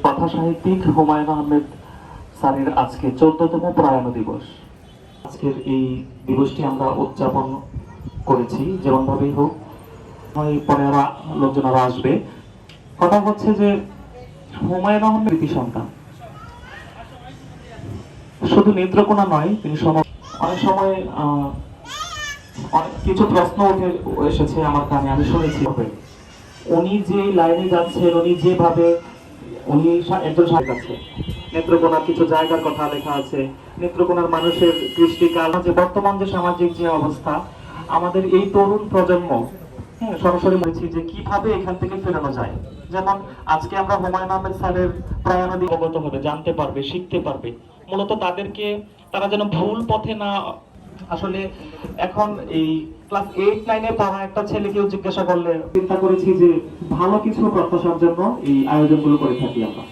কথা সাহিত্যিক হুমায়ুন আহমেদ স্যারের আজকে 14তম প্রয়াণ দিবস। আজকের এই দিবসটি আমরা উদযাপন করেছি যেমন ভাবেই হোক, পরে আরো লোকজন আরো আসবে। কথা হচ্ছে যে হুমায়ুন আহমেদ কৃতি সন্তান, শুধু নেত্রকোনা নয়, তিনি অনেক সময় অনেক কিছু প্রশ্ন উঠে এসেছে আমার কানে, আমি শুনেছি উনি যে লাইনে যাচ্ছেন, উনি যেভাবে একজন সাহেব আছে, নেত্রকোনার কিছু জায়গার কথা লেখা আছে, নেত্রকোনার মানুষের কৃষ্টিকাল, যে বর্তমান যে সামাজিক যে অবস্থা, আমাদের এই তরুণ প্রজন্ম সরাসরি বলছি যে কিভাবে এখান থেকে ফেরানো যায়। যেমন আজকে আমরা হুমায়ুন আহমেদ স্যারের প্রয়াণাদি অবগত হবে, জানতে পারবে, শিখতে পারবে। মূলত তাদেরকে, তারা যেন ভুল পথে না। আসলে এখন এই ক্লাস 8-9 পড়া একটা ছেলেকেও জিজ্ঞাসা করলে চিন্তা করেছি যে ভালো কিছু প্রত্যাশার জন্য এই আয়োজনগুলো করে থাকি আমরা।